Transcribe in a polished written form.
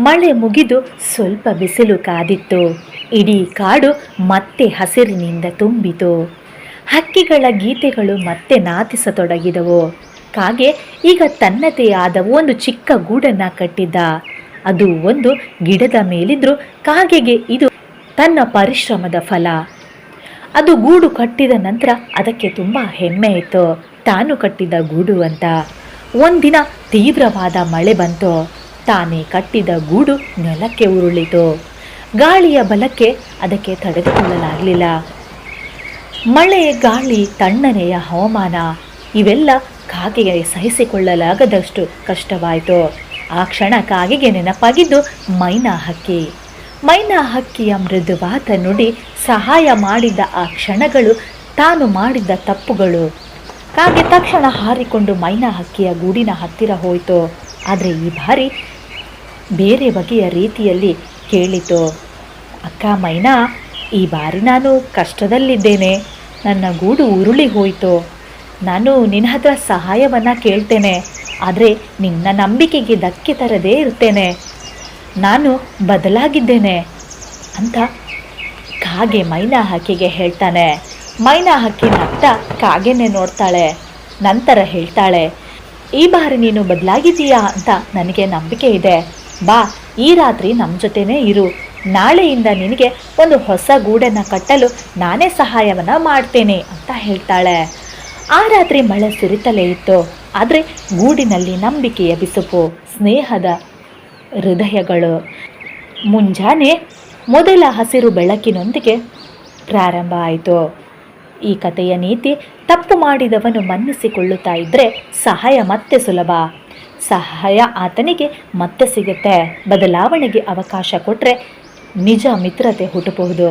ಮಳೆ ಮುಗಿದು ಸ್ವಲ್ಪ ಬಿಸಿಲು ಕಾದಿತ್ತು. ಇಡೀ ಕಾಡು ಮತ್ತೆ ಹಸಿರಿನಿಂದ ತುಂಬಿತು. ಹಕ್ಕಿಗಳ ಗೀತೆಗಳು ಮತ್ತೆ ನಾತಿಸತೊಡಗಿದವು. ಕಾಗೆ ಈಗ ತನ್ನದೇ ಆದ ಒಂದು ಚಿಕ್ಕ ಗೂಡನ್ನ ಕಟ್ಟಿದ್ದ. ಅದು ಒಂದು ಗಿಡದ ಮೇಲಿದ್ರು ಕಾಗೆಗೆ ಇದು ತನ್ನ ಪರಿಶ್ರಮದ ಫಲ. ಅದು ಗೂಡು ಕಟ್ಟಿದ ನಂತರ ಅದಕ್ಕೆ ತುಂಬ ಹೆಮ್ಮೆ ಇತ್ತು, ತಾನು ಕಟ್ಟಿದ ಗೂಡು ಅಂತ. ಒಂದಿನ ತೀವ್ರವಾದ ಮಳೆ ಬಂತು. ತಾನೇ ಕಟ್ಟಿದ ಗೂಡು ನೆಲಕ್ಕೆ ಉರುಳಿತು. ಗಾಳಿಯ ಬಲಕ್ಕೆ ಅದಕ್ಕೆ ತಡೆದುಕೊಳ್ಳಲಾಗಲಿಲ್ಲ. ಮಳೆ, ಗಾಳಿ, ತಣ್ಣನೆಯ ಹವಾಮಾನ ಇವೆಲ್ಲ ಕಾಗೆಗೆ ಸಹಿಸಿಕೊಳ್ಳಲಾಗದಷ್ಟು ಕಷ್ಟವಾಯಿತು. ಆ ಕ್ಷಣ ಕಾಗೆಗೆ ನೆನಪಾಗಿದ್ದು ಮೈನಾ ಹಕ್ಕಿ. ಮೈನಾ ಹಕ್ಕಿಯ ಮೃದುವಾದ ನುಡಿ, ಸಹಾಯ ಮಾಡಿದ ಆ ಕ್ಷಣಗಳು, ತಾನು ಮಾಡಿದ ತಪ್ಪುಗಳು. ಕಾಗೆ ತಕ್ಷಣ ಹಾರಿಕೊಂಡು ಮೈನಾ ಹಕ್ಕಿಯ ಗೂಡಿನ ಹತ್ತಿರ ಹೋಯಿತು. ಆದರೆ ಈ ಬಾರಿ ಬೇರೆ ಬಗೆಯ ರೀತಿಯಲ್ಲಿ ಕೇಳಿತು. ಅಕ್ಕ ಮೈನಾ, ಈ ಬಾರಿ ನಾನು ಕಷ್ಟದಲ್ಲಿದ್ದೇನೆ. ನನ್ನ ಗೂಡು ಉರುಳಿ ಹೋಯಿತು. ನಾನು ನಿನ್ನ ಹತ್ರ ಸಹಾಯವನ್ನು ಕೇಳ್ತೇನೆ, ಆದರೆ ನಿನ್ನ ನಂಬಿಕೆಗೆ ಧಕ್ಕೆ ತರದೇ ಇರ್ತೇನೆ. ನಾನು ಬದಲಾಗಿದ್ದೇನೆ ಅಂತ ಕಾಗೆ ಮೈನಾ ಹಕ್ಕಿಗೆ ಹೇಳ್ತಾನೆ. ಮೈನಾ ಹಕ್ಕಿ ನಗ್ತಾ ಕಾಗೆನೆ ನೋಡ್ತಾಳೆ. ನಂತರ ಹೇಳ್ತಾಳೆ, ಈ ಬಾರಿ ನೀನು ಬದಲಾಗಿದ್ದೀಯಾ ಅಂತ ನನಗೆ ನಂಬಿಕೆ ಇದೆ. ಬಾ, ಈ ರಾತ್ರಿ ನಮ್ಮ ಜೊತೆನೇ ಇರು. ನಾಳೆಯಿಂದ ನಿನಗೆ ಒಂದು ಹೊಸ ಗೂಡನ್ನು ಕಟ್ಟಲು ನಾನೇ ಸಹಾಯವನ್ನು ಮಾಡ್ತೇನೆ ಅಂತ ಹೇಳ್ತಾಳೆ. ಆ ರಾತ್ರಿ ಮಳೆ ಸುರಿತಲೇ ಇತ್ತು. ಆದರೆ ಗೂಡಿನಲ್ಲಿ ನಂಬಿಕೆಯ ಬಿಸುಪು, ಸ್ನೇಹದ ಹೃದಯಗಳು. ಮುಂಜಾನೆ ಮೊದಲ ಹಸಿರು ಬೆಳಕಿನೊಂದಿಗೆ ಪ್ರಾರಂಭ ಆಯಿತು. ಈ ಕಥೆಯ ನೀತಿ, ತಪ್ಪು ಮಾಡಿದವನು ಮನ್ನಿಸಿಕೊಳ್ಳುತ್ತಾ ಇದ್ದರೆ ಸಹಾಯ ಮತ್ತೆ ಸುಲಭ. ಸಹಾಯ ಆತನಿಗೆ ಮತ್ತೆ ಸಿಗುತ್ತೆ. ಬದಲಾವಣೆಗೆ ಅವಕಾಶ ಕೊಟ್ಟರೆ ನಿಜ ಮಿತ್ರತೆ ಹುಟ್ಟಬಹುದು.